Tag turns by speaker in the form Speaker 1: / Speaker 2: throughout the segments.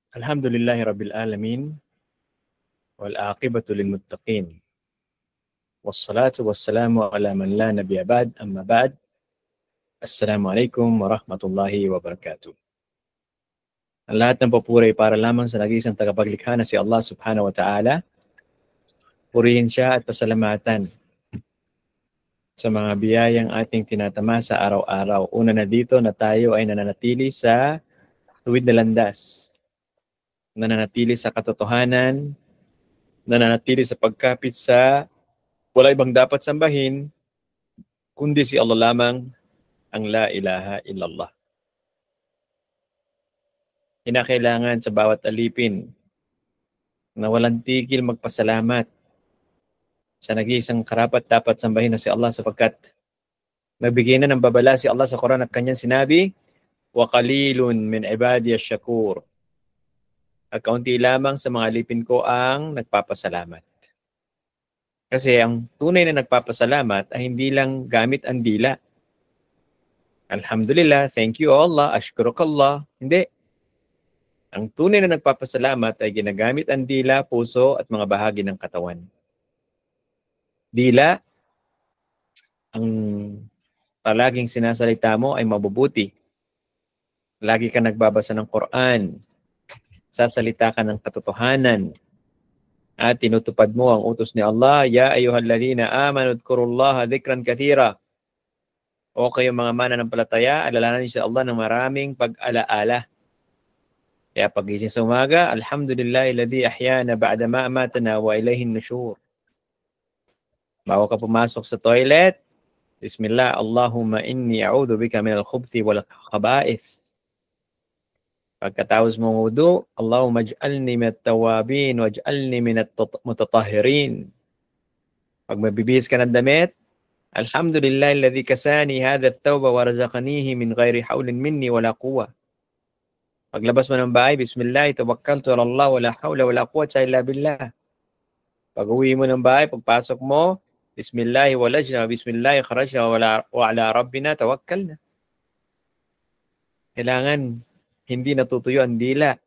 Speaker 1: Alhamdulillahi Rabbil Alamin wal aqibatu lil muttaqin wassalatu wassalamu ala man la nabiyya ba'd amma ba'd. Assalamualaikum warahmatullahi wabarakatuh. Ang lahat ng papuri para lamang sa nag-iisang tagapaglikha na si Allah subhanahu wa ta'ala. Purihin siya at pasalamatan sa mga biyayang ating tinatama sa araw-araw. Una na dito na tayo ay nananatili sa tuwid na landas, nananatili sa katotohanan, nananatili sa pagkapit sa wala ibang dapat sambahin kundi si Allah lamang, ang la ilaha illallah. Kinakailangan sa bawat alipin na walang tigil magpasalamat sa nag-iisang karapat dapat sambahin na si Allah, sapagkat nagbigay na ng babala si Allah sa Quran at kanyang sinabi, wa qalilun min ibadiyash shakur. At kaunti lamang sa mga alipin ko ang nagpapasalamat. Kasi ang tunay na nagpapasalamat ay hindi lang gamit ang dila. Alhamdulillah, thank you Allah, ashkurukallah. Hindi. Ang tunay na nagpapasalamat ay ginagamit ang dila, puso at mga bahagi ng katawan. Dila, ang palaging sinasalita mo ay mabubuti. Lagi ka nagbabasa ng Quran. Sasalita ka ng katotohanan. At tinutupad mo ang utos ni Allah, ya ayyuhalladhina amanu dhkurullaha dhikran kathira. O kayong mga mananampalataya, alalahanin niyo si Allah ng maraming pag-alaala. Kaya pagising sa umaga, alhamdulillahilladzi ahyana ba'da ma amatana wa ilayhin nusyur. Bago ka pumasok sa toilet, bismillah, Allahumma inni a'udhu bika minal khubthi wal khaba'ith. Pagkatapos mong wudu, Allahumma ij'alni minat tawabin waj'alni minat mutatahhirin. Pag mabibihis ka ng damit, alhamdulillahilladzi kasani hadha ath-thawba wa razaqanihi min ghairi hawlin minni wala quwwa. Paglabas mo ng bahay, bismillah, tawakkaltu ala Allah wala hawla wala quwwata illa billah. Pag uwi mo ng bahay, pagpasok mo, bismillah walajna wa bismillah kharajna wa ala rabbina tawakkalna. Kailangan hindi natutuyo ang dila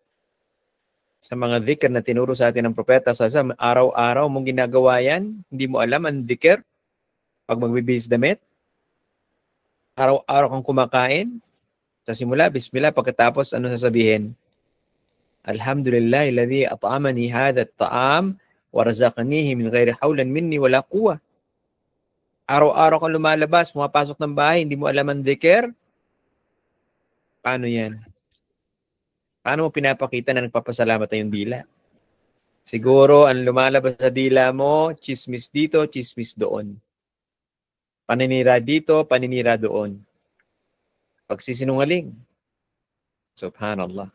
Speaker 1: sa mga dhikr na tinuro sa atin ng propeta. Sa araw-araw mong ginagawa yan, hindi mo alam ang dhikr pag magbibihis damit. Araw-araw kang kumakain, sa simula, bismillah, pagkatapos ano sasabihin? Alhamdulillahilladzi at'amani hadha at-ta'am wa razaqanihi min ghairi hawlan minni wala quwwa. Araw-araw kang lumalabas, pumapasok ng bahay, hindi mo alam ang dhikr. Paano yan? Paano mo pinapakita na nagpapasalamat na yung dila? Siguro, ang lumalabas sa dila mo, chismis dito, chismis doon. Paninira dito, paninira doon. Pagsisinungaling. Subhanallah.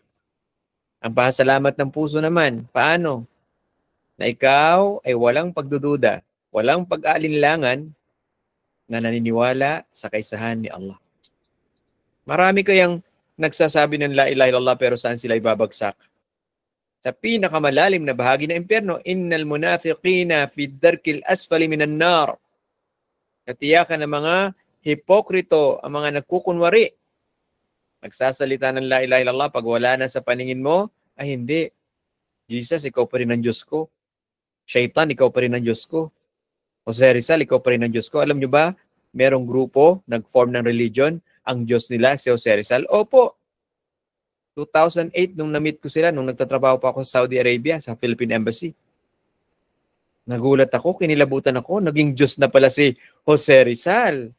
Speaker 1: Ang pasalamat ng puso naman, paano? Na ikaw ay walang pagdududa, walang pag-aalinlangan na naniniwala sa kaisahan ni Allah. Marami kayang nagsasabi ng la ilaha illallah pero saan sila ibabagsak? Sa pinakamalalim na bahagi ng impyerno, innal munafiqina fi darkil asfali minan nar. Katiyakan ng mga hipokrito, ang mga nagkukunwari. Nagsasalita ng la ilaha illallah, pag wala na sa paningin mo, ay hindi. Jesus, ikaw pa rin ang Diyos ko. Shaitan, ikaw pa rin ang Diyos ko. Jose Rizal, ikaw pa rin ang Diyos ko. Alam nyo ba, merong grupo, nag-form ng religion, ang Diyos nila, si Jose Rizal. Opo, 2008, nung na-meet ko sila, nung nagtatrabaho pa ako sa Saudi Arabia, sa Philippine Embassy. Nagulat ako, kinilabutan ako, naging Diyos na pala si Jose Rizal.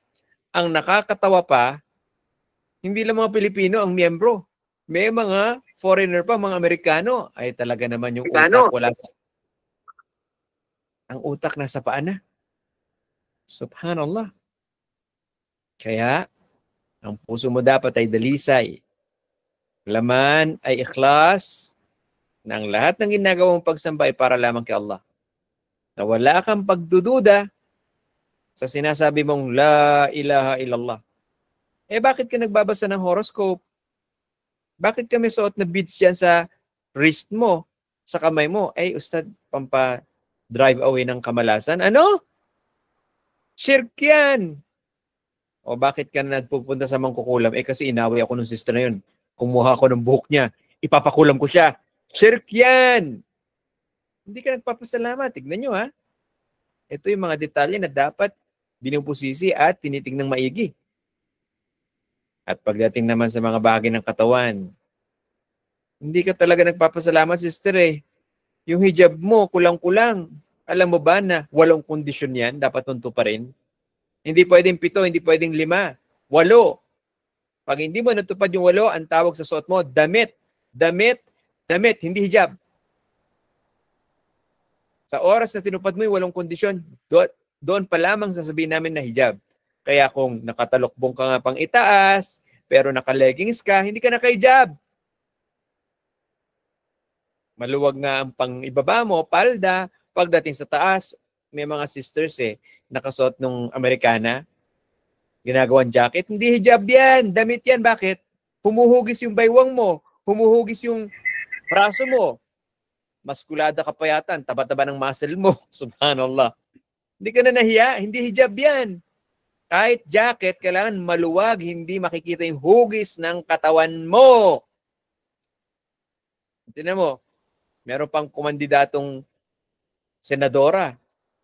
Speaker 1: Ang nakakatawa pa, hindi lang mga Pilipino ang miyembro. May mga foreigner pa, mga Amerikano. Ay talaga naman yung utak wala sa... Ang utak nasa paa na. Subhanallah. Kaya, ang puso mo dapat ay dalisay. Laman ay ikhlas na ang lahat ng ginagawang pagsamba ay para lamang kay Allah. Na wala kang pagdududa sa sinasabi mong la ilaha illallah. Eh bakit ka nagbabasa ng horoscope? Bakit ka may suot na beads yan sa wrist mo, sa kamay mo? Eh ustad, pampa-drive away ng kamalasan. Ano? Shirk yan! O bakit ka nagpupunta sa mangkukulam? Eh kasi inaway ako ng sister na yun. Kumuha ako ng buhok niya. Ipapakulam ko siya. Shirk yan. Hindi ka nagpapasalamat. Tignan nyo ha. Ito yung mga detalye na dapat binubusisi at tinitingnang maigi. At pagdating naman sa mga bagay ng katawan, hindi ka talaga nagpapasalamat, sister eh. Yung hijab mo, kulang-kulang. Alam mo ba na 8 kondisyon yan, dapat tunto pa rin? Hindi pwedeng 7, hindi pwedeng 5. 8. Pag hindi mo natupad yung 8, ang tawag sa suot mo, damit. Damit, damit, hindi hijab. Sa oras na tinupad mo yung 8 kondisyon, doon pa lamang sasabihin namin na hijab. Kaya kung nakatalokbong ka nga pang itaas, pero naka-leggings ka, hindi ka naka-hijab. Maluwag nga ang pang ibaba mo, palda. Pagdating sa taas, may mga sisters nakasuot nung Amerikana, ginagawang jacket. Hindi hijab yan, damit yan. Bakit? Humuhugis yung baywang mo, humuhugis yung braso mo. Maskulada ka pa yata, taba-taba ng muscle mo. Subhanallah. Hindi ka na nahiya, hindi hijab yan. Kahit jacket, kailangan maluwag, hindi makikita yung hugis ng katawan mo. Tingnan mo, meron pang kumandidatong senadora.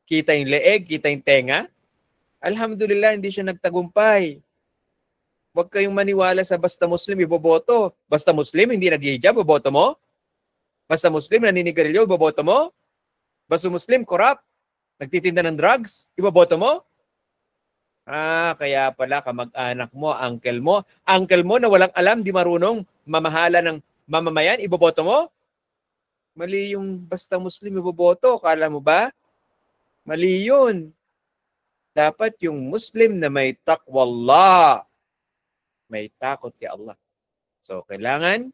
Speaker 1: Kita yung leeg, kita yung tenga. Alhamdulillah, hindi siya nagtagumpay. Huwag kayong maniwala sa basta Muslim, iboboto. Basta Muslim, hindi nag-hijab, iboboto mo? Basta Muslim, naninigarilyo, iboboto mo? Basta Muslim, corrupt, nagtitinda ng drugs, iboboto mo? Kaya pala kamag-anak mo, uncle mo na walang alam, di marunong mamahala ng mamamayan, iboboto mo? Mali yung basta Muslim iboboto, kala mo ba? Mali yun. Dapat yung Muslim na may taqwallah, may takot kay Allah. So, kailangan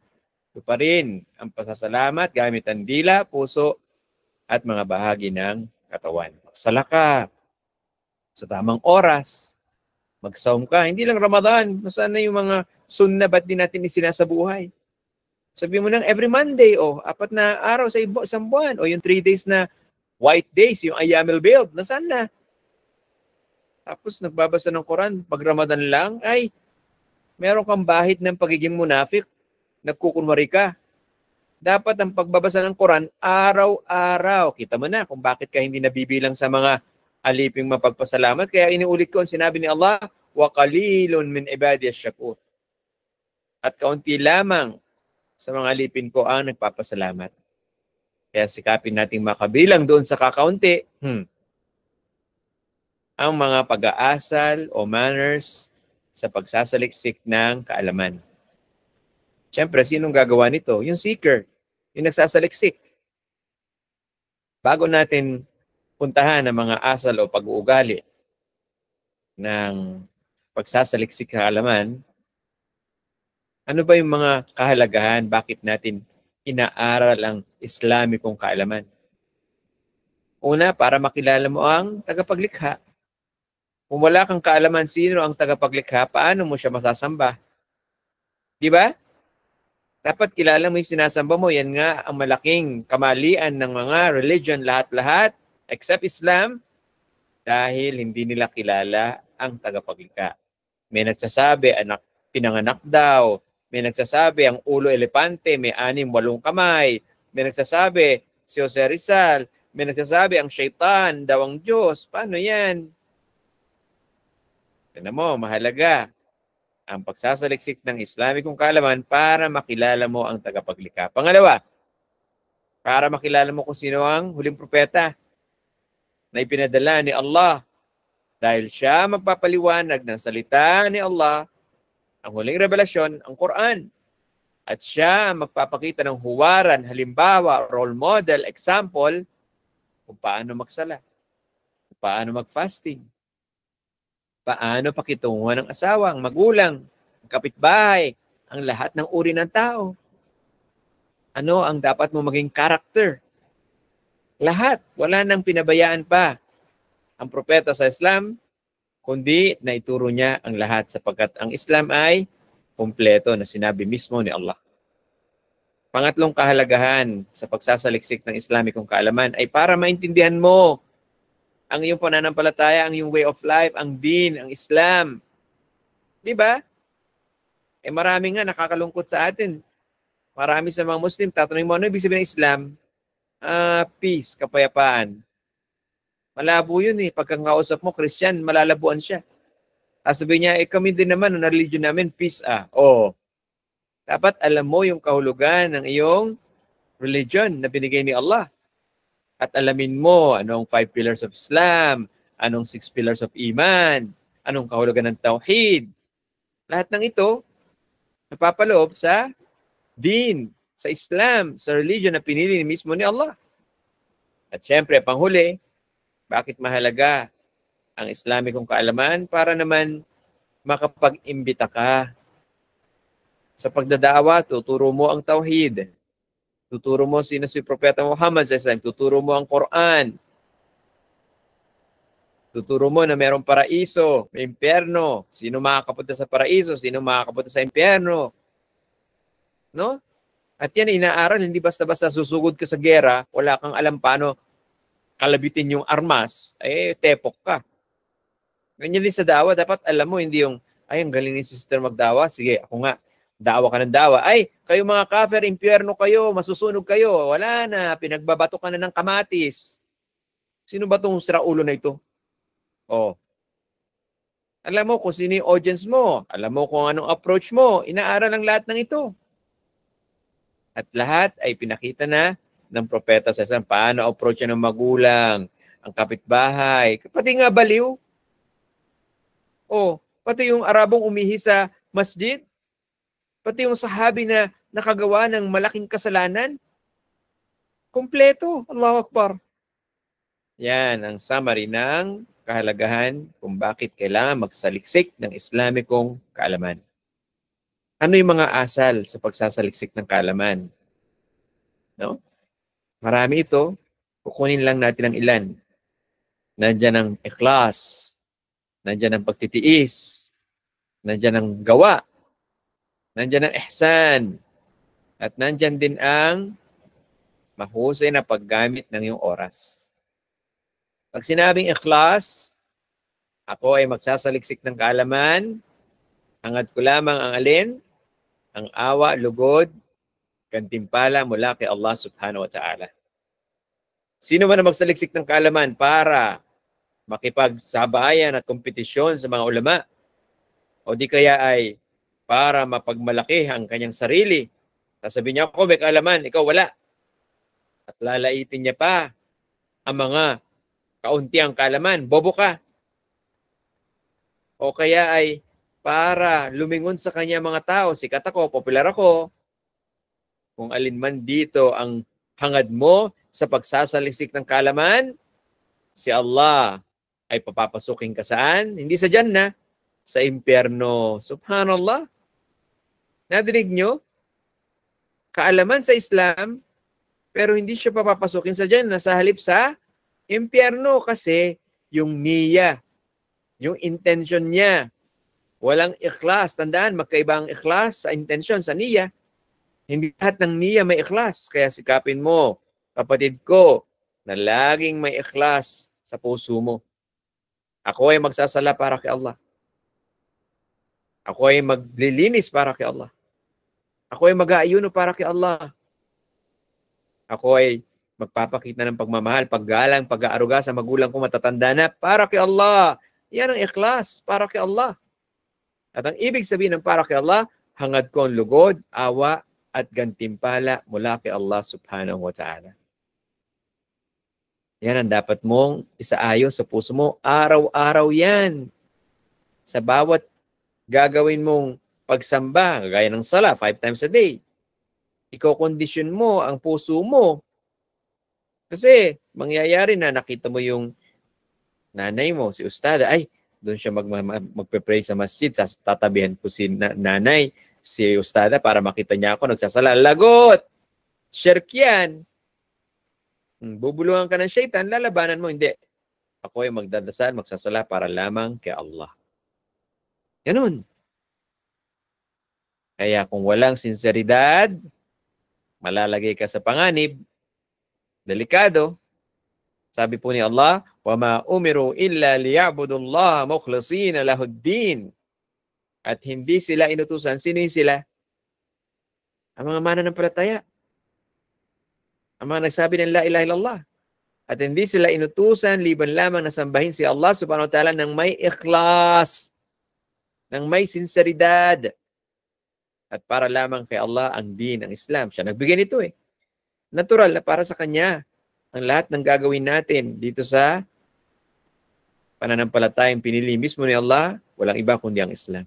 Speaker 1: ito pa rin ang pasasalamat gamit ang dila, puso, at mga bahagi ng katawan. Magsala ka sa tamang oras. Mag-saum ka. Hindi lang Ramadan. Nasaan na yung mga sunnah, ba't di natin isinasabuhay? Sabi mo nang every Monday, 4 na araw sa isang buwan, o yung 3 days na white days, yung Ayyamul Bid, nasaan na? Tapos nagbabasa ng Quran, pag Ramadan lang, ay meron kang bahid ng pagiging munafik. Nagkukunwari ka. Dapat ang pagbabasa ng Quran, araw-araw. Kita mo na kung bakit ka hindi nabibilang sa mga aliping mapagpasalamat. Kaya iniulit ko ang sinabi ni Allah, وَقَلِيلٌ مِنْ عِبَادِيَ الشَّكُورِ. At kaunti lamang sa mga alipin ko ang nagpapasalamat. Kaya sikapin nating makabilang doon sa kakaunti, ang mga pag-aasal o manners sa pagsasaliksik ng kaalaman. Siyempre, sinong gagawa nito? Yung seeker, yung nagsasaliksik. Bago natin puntahan ang mga asal o pag-uugali ng pagsasaliksik kaalaman, ano ba yung mga kahalagahan? Bakit natin inaaral ang Islamikong kaalaman? Una, para makilala mo ang tagapaglikha. Kung wala kang kaalaman sino ang tagapaglikha, paano mo siya masasamba? Di ba? Dapat kilala mo yung sinasamba mo. Yan nga ang malaking kamalian ng mga religion, lahat-lahat, except Islam, dahil hindi nila kilala ang tagapaglikha. May nagsasabi, pinanganak daw. May nagsasabi, ang ulo elepante, may 6-8 kamay. May nagsasabi, si Jose Rizal. May nagsasabi, ang syaitan daw ang Diyos. Paano yan? Tignan mo, mahalaga ang pagsasaliksik ng Islamikong kaalaman para makilala mo ang tagapaglikha. Pangalawa, para makilala mo kung sino ang huling propeta na ipinadala ni Allah. Dahil siya magpapaliwanag ng salita ni Allah, ang huling revelasyon, ang Quran. At siya magpapakita ng huwaran, halimbawa, role model, example, kung paano magsala, kung paano mag-fasting, paano pakitunguhan ng asawa, ang magulang, ang kapitbahay, ang lahat ng uri ng tao. Ano ang dapat mo maging character? Lahat. Wala nang pinabayaan pa ang propeta sa Islam, kundi naituro niya ang lahat sapagkat ang Islam ay kumpleto na sinabi mismo ni Allah. Pangatlong kahalagahan sa pagsasaliksik ng Islamikong kaalaman ay para maintindihan mo ang iyong pananampalataya, ang iyong way of life, ang din, ang Islam. Di ba? Marami nga nakakalungkot sa atin. Marami sa mga Muslim, tatanungin mo, ano ibig sabihin ng Islam? Peace, kapayapaan. Malabo yun eh. Pagkakausap mo, Christian, malalabuan siya. Sabihin niya, kami din naman, na religion namin, peace Oo. Dapat alam mo yung kahulugan ng iyong religion na binigay ni Allah. At alamin mo anong 5 pillars of Islam, anong 6 pillars of Iman, anong kahulugan ng Tauhid. Lahat ng ito, napapaloob sa din, sa Islam, sa religion na pinili mismo ni Allah. At syempre, panghuli, bakit mahalaga ang Islamikong kaalaman? Para naman makapag-imbita ka. Sa pagdadawa, tuturo mo ang Tauhid. Tuturo mo sino si Propeta Muhammad sa Islam. Tuturo mo ang Quran. Tuturo mo na mayroong paraiso, may impyerno. Sino makakapunta sa paraiso? Sino makakapunta sa impyerno? No? At yan inaaral, hindi basta-basta susugod ka sa gera, wala kang alam paano kalabitin yung armas, tepok ka. Ganyan din sa dawa, dapat alam mo, hindi yung, ay, ang galing ni sister magdawa, sige, ako nga, dawa ka ng dawa. Ay, kayo mga kafir, impyerno kayo, masusunog kayo, wala na, pinagbabato ka na ng kamatis. Sino ba itong siraulo na ito? Alam mo kung sino yung audience mo, alam mo kung anong approach mo, inaaral ang lahat ng ito. At lahat ay pinakita na ng propeta sa Islam. Paano approach ng magulang, ang kapitbahay, pati nga baliw. Pati yung Arabong umihi sa masjid, pati yung sahabi na nakagawa ng malaking kasalanan, kumpleto. Allahu Akbar. Yan ang summary ng kahalagahan kung bakit kailangan magsaliksik ng Islamikong kaalaman. Ano yung mga asal sa pagsasaliksik ng kaalaman? No? Marami ito. Kukunin lang natin ang ilan. Nandiyan ang ikhlas. Nandiyan ang pagtitiis. Nandiyan ang gawa. Nandiyan ang ihsan. At nandiyan din ang mahusay na paggamit ng iyong oras. Pag sinabing ikhlas, ako ay magsasaliksik ng kaalaman, hangad ko lamang ang alin, ang awa, lugod, gantimpala mula kay Allah subhanahu wa ta'ala. Sino ba na magsaliksik ng kaalaman para makipagsabayan at kompetisyon sa mga ulama? O di kaya ay para mapagmalaki ang kanyang sarili? Sasabihin niya, ako may kaalaman, ikaw wala. At lalaitin niya pa ang mga kauntiang kaalaman, bobo ka. O kaya ay para lumingon sa kanya mga tao, sikat ako, popular ako. Kung alin man dito ang hangad mo sa pagsasaliksik ng kaalaman, si Allah ay papapasukin ka saan? Hindi sa Jannah, sa impyerno. Subhanallah. Nadinig nyo? Kaalaman sa Islam, pero hindi siya papapasukin sa Jannah, sa halip sa impyerno kasi yung niya, yung intention niya, walang ikhlas. Tandaan, magkaiba ang ikhlas sa intention, sa niya. Hindi lahat ng niya may ikhlas. Kaya sikapin mo, kapatid ko, na laging may ikhlas sa puso mo. Ako ay magsasala para kay Allah. Ako ay maglilinis para kay Allah. Ako ay mag-aayuno para kay Allah. Ako ay magpapakita ng pagmamahal, paggalang, pag-aaruga sa magulang ko matatanda na para kay Allah. Yan ang ikhlas, para kay Allah. At ang ibig sabihin ng para kay Allah, hangad ko ang lugod, awa, at gantimpala mula kay Allah subhanahu wa ta'ala. Yan ang dapat mong isaayos sa puso mo. Araw-araw yan. Sa bawat gagawin mong pagsamba, gaya ng sala, 5 times a day, ikaw kondisyon mo ang puso mo. Kasi mangyayari na nakita mo yung nanay mo, si ustada, ay, doon siya magpe-pray sa masjid, tatabihan ko si nanay, si ustada para makita niya ako nagsasala. Lagot! Shirk yan. Bubulungan ka ng syaitan, lalabanan mo. Hindi. Ako ay magdadasal, magsasala para lamang kay Allah. Ganun. Kaya kung walang sinseridad, malalagay ka sa panganib, delikado. Sabi po ni Allah, وَمَا أُمِرُوا إِلَّا لِيَعْبُدُوا اللَّهَ مُخْلِصِينَ لَهُ الدِّينَ. At hindi sila inutusan. Sino sila? ang mga mananampalataya, ang mga nagsabi ng la ilaha illallah. At hindi sila inutusan liban lamang na sambahin si Allah subhanahu wa ta'ala ng may ikhlas, ng may sinseridad. At para lamang kay Allah ang din, ang Islam. Siya nagbigay nito eh. Natural na para sa Kanya ang lahat ng gagawin natin dito sa pananampalatayang pinili mismo ni Allah, walang iba kundi ang Islam.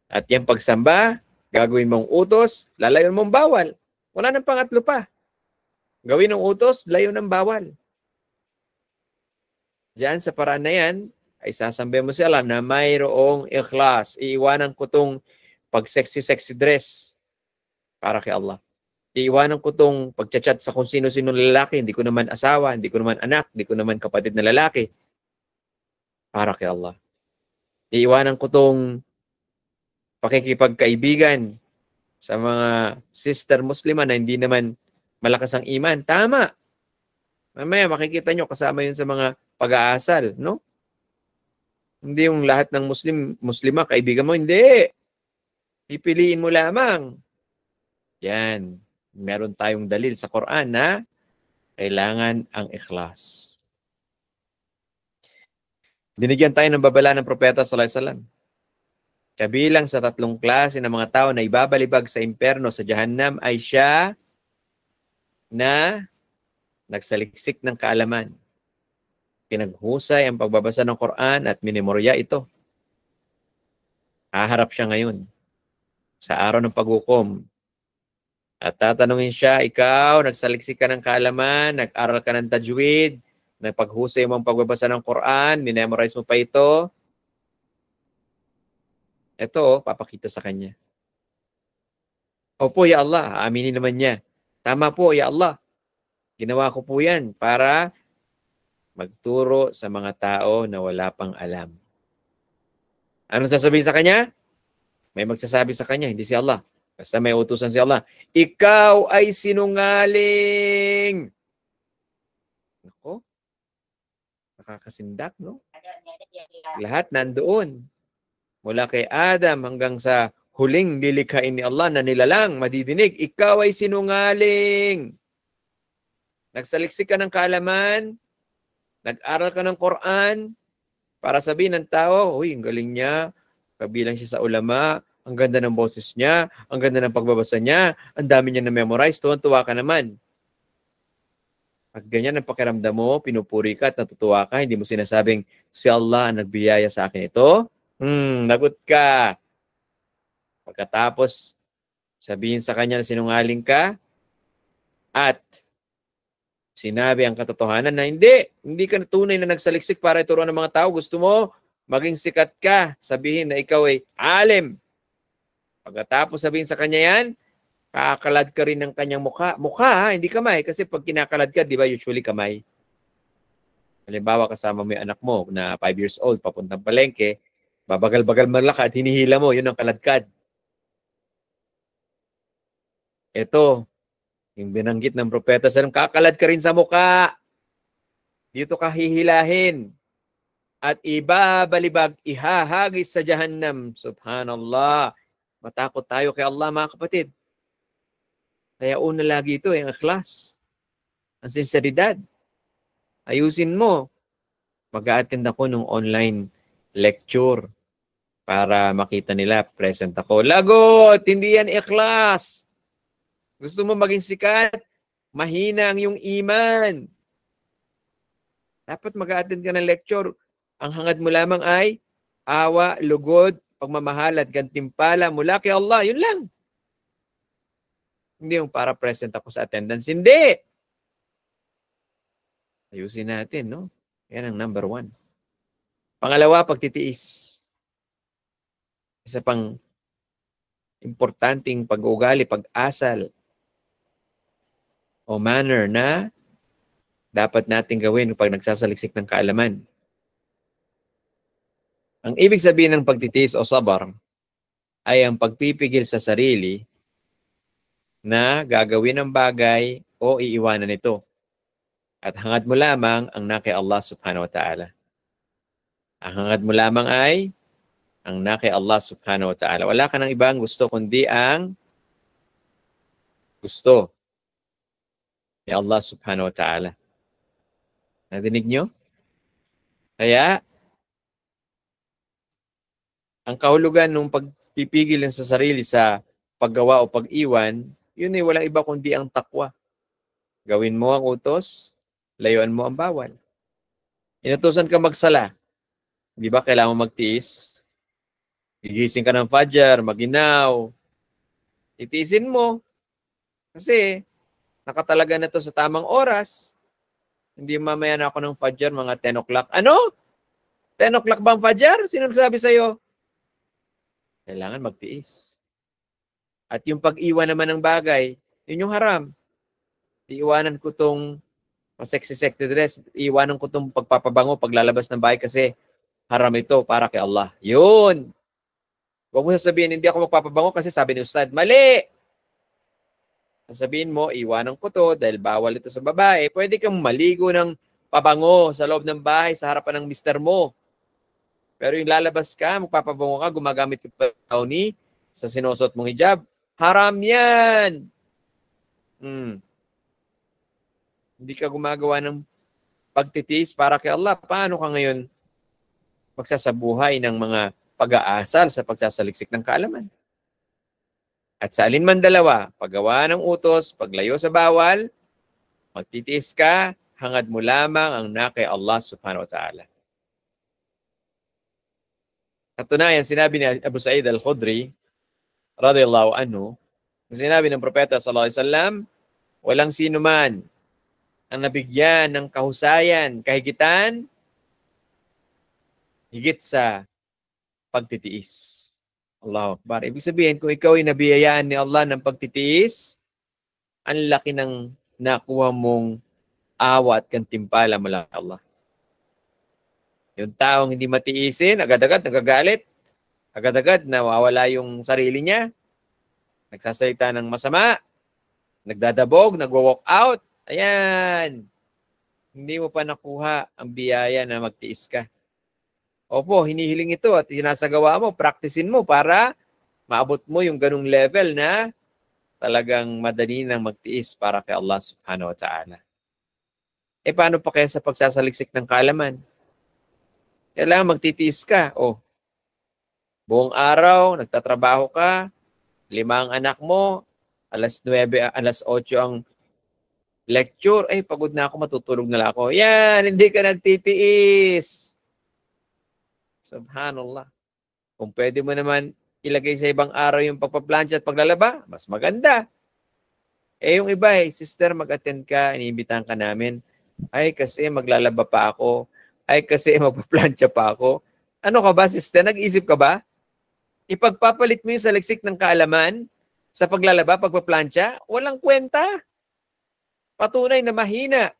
Speaker 1: At yung pagsamba, gagawin mong utos, lalayon mong bawal. Wala nang pangatlo pa. Gawin ng utos, layo ng bawal. Diyan sa paraan na yan, ay sasambay mo si Allah na mayroong ikhlas. Iiwanan ko tong pag-sexy-sexy dress para kay Allah. Iiwanan ko tong pagchat-chat sa kung sino-sino lalaki. Hindi ko naman asawa, hindi ko naman anak, hindi ko naman kapatid na lalaki. Para kay Allah. Iiwanan ko tong pakikipagkaibigan sa mga sister Muslima na hindi naman malakas ang iman. Tama. Mamaya makikita nyo kasama yun sa mga pag-aasal, no? Hindi yung lahat ng Muslima, kaibigan mo. Hindi. Pipiliin mo lamang. Yan. Meron tayong dalil sa Quran na kailangan ang ikhlas. Binigyan tayo ng babala ng propeta sallallahu alaihi wasallam. Kabilang sa 3 klase ng mga tao na ibabalibag sa imperno sa Jahannam ay siya na nagsaliksik ng kaalaman. Pinaghusay ang pagbabasa ng Quran at minemorya ito. Haharap siya ngayon sa araw ng paghukom. At tatanungin siya, ikaw, nagsaliksik ka ng kaalaman, nag-aral ka ng tajwid, nagpaghusay mo ang pagbabasa ng Quran, minemorize mo pa ito. Ito, papakita sa kanya. Opo, ya Allah, aaminin naman niya. Tama po, ya Allah. Ginawa ko po yan para magturo sa mga tao na wala pang alam. Anong sasabihin sa kanya? May magsasabi sa kanya, hindi si Allah. Basta may utusan si Allah. Ikaw ay sinungaling. Ako? Nakakasindak, no? Lahat nandoon. Mula kay Adam hanggang sa huling lilikhain ni Allah na nilalang, madidinig, ikaw ay sinungaling. Nagsaliksik ka ng kaalaman, nag-aral ka ng Quran, para sabihin ng tao, uy, ang galing niya, kabilang siya sa ulama, ang ganda ng boses niya, ang ganda ng pagbabasa niya, ang dami niya na-memorize, tuwan-tuwa ka naman. Pag ganyan ang pakiramdam mo, pinupuri ka at natutuwa ka, hindi mo sinasabing, si Allah ang nagbiyaya sa akin ito, lagot ka. Pagkatapos, sabihin sa kanya na sinungaling ka, at sinabi ang katotohanan na hindi ka tunay na nagsaliksik para ituruan ng mga tao. Gusto mo, maging sikat ka. Sabihin na ikaw ay alim. Pagkatapos sabihin sa kanya yan, kakakalad ka rin ng kanyang mukha. Mukha, hindi kamay. Kasi pag kinakalad ka, di ba, usually kamay. Halimbawa, kasama mo yung anak mo na 5 years old, papuntang palengke, babagal-bagal malakad, hinihila mo, yun ang kaladkad. Ito, yung binanggit ng propeta sallam, kakalad ka rin sa mukha. Dito ka hihilahin. At ibabalibag, ihahagis sa Jahannam. Subhanallah. Matakot tayo kay Allah, mga kapatid. Kaya una lagi ito, yung ikhlas. Ang sinseridad. Ayusin mo. Mag-a-attend ako ng online lecture para makita nila, present ako. Lagot! Hindi yan ikhlas. Gusto mo maging sikat? Mahina ang iyong iman. Dapat mag-a-attend ka ng lecture. Ang hangad mo lamang ay awa, lugod, pagmamahal at gantimpala mula kay Allah. Yun lang. Hindi yung para present ako sa attendance. Hindi. Ayusin natin, no? Yan ang number 1. Pangalawa, pagtitiis. Isa pang importanteng pag-uugali, pag-asal o manner na dapat natin gawin pag nagsasaliksik ng kaalaman. Ang ibig sabihin ng pagtitiis o sabar ay ang pagpipigil sa sarili na gagawin ang bagay o iiwanan ito. At hangad mo lamang ang na kay Allah subhanahu wa ta'ala. Ang hangad mo lamang ay ang na kay Allah subhanahu wa ta'ala. Wala ka ng ibang gusto kundi ang gusto ni Allah subhanahu wa ta'ala. Nadinig nyo? Kaya, ang kahulugan ng pagpipigil sa sarili sa paggawa o pag-iwan, yun ay walang iba kundi ang takwa. Gawin mo ang utos, layuan mo ang bawal. Inutusan ka magsala. Di ba kailangan mo magtiis? Gigising ka ng Fajr, maginaw. Itiisin mo. Kasi nakatalaga na to sa tamang oras. Hindi mamaya na ako ng Fajr, mga 10 o'clock. Ano? 10 o'clock ba ang Fajr? Sino nagsabi sa'yo? Kailangan magtiis. At yung pag-iwan naman ng bagay, yun yung haram. Iiwanan ko tong sexy dress. Iiwanan ko tong pagpapabango, paglalabas ng bahay kasi haram ito para kay Allah. Yun! Huwag mo sasabihin, hindi ako magpapabango kasi sabi ni Ustad, mali! Sasabihin mo, iwanan ko to dahil bawal ito sa babae. Pwede kang maligo ng pabango sa loob ng bahay sa harapan ng mister mo. Pero yung lalabas ka, magpapabango ka, gumagamit ka pa ni sa sinusot mong hijab, haram yan! Hindi ka gumagawa ng pagtitiis para kay Allah. Paano ka ngayon magsasabuhay ng mga pag-aasal sa pagsasaliksik ng kaalaman? At sa alinman dalawa, paggawa ng utos, paglayo sa bawal, magtitiis ka, hangad mo lamang ang na kay Allah subhanahu wa ta'ala. Katunayan, sinabi ni Abu Sa'id al-Khudri, radiyallahu anhu, sinabi ng Propeta sallallahu alaihi wasallam, walang sino man ang nabigyan ng kahusayan, kahigitan, higit sa pagtitiis. Allahu Akbar. Ibig sabihin, kung ikaw ay nabiyayaan ni Allah ng pagtitiis, ang laki ng nakuha mong awa at kantimpala mula kay Allah. Yung taong hindi matiisin, agad-agad nagagalit, agad-agad nawawala yung sarili niya, nagsasalita ng masama, nagdadabog, nagwo-walk out, ayan, hindi mo pa nakuha ang biyaya na magtiis ka. Opo, hinihiling ito at sinasagawa mo, practicein mo para maabot mo yung ganung level na talagang madali nang magtiis para kay Allah subhanahu wa ta'ala. Eh paano pa kaya sa pagsasaliksik ng kaalaman? Kailangan magtitiis ka. Buong araw, nagtatrabaho ka, 5 ang anak mo, alas 9, alas 8 ang lecture, ay pagod na ako, matutulog na lang ako. Yan, hindi ka nagtitiis. Subhanallah. Kung pwede mo naman ilagay sa ibang araw yung pagpaplansya at paglalaba, mas maganda. Eh yung iba, sister, mag-attend ka, iniimbitahan ka namin. Ay, kasi maglalaba pa ako. Ay, kasi magpaplansya pa ako. Ano ka ba, sister? Nag-iisip ka ba? Ipagpapalit mo yung saliksik ng kaalaman sa paglalaba, pagpaplansya? Walang kwenta. Patunay na mahina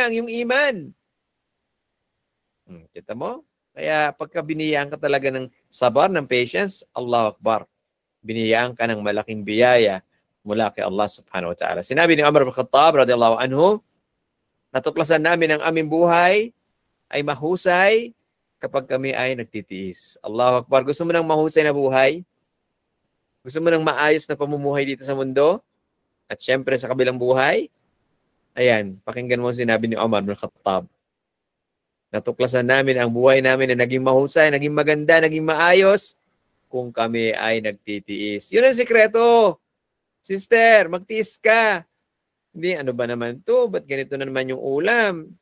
Speaker 1: ang iyong iman. Kita mo? Kaya pagka biniyaan ka talaga ng sabar, ng patience, Allahu Akbar. Biniyaan ka ng malaking biyaya mula kay Allah subhanahu wa ta'ala. Sinabi ni Umar bin Khattab radiyallahu anhu, natuklasan namin ang aming buhay ay mahusay kapag kami ay nagtitiis. Allahu Akbar. Gusto mo ng mahusay na buhay? Gusto mo ng maayos na pamumuhay dito sa mundo? At syempre sa kabilang buhay? Ayan, pakinggan mo sinabi ni Umar bin Khattab. Natuklasan namin ang buhay namin na naging mahusay, naging maganda, naging maayos kung kami ay nagtitiis. Yun ang sikreto. Sister, magtiis ka. Hindi, ano ba naman to? Ba't ganito na naman yung ulam?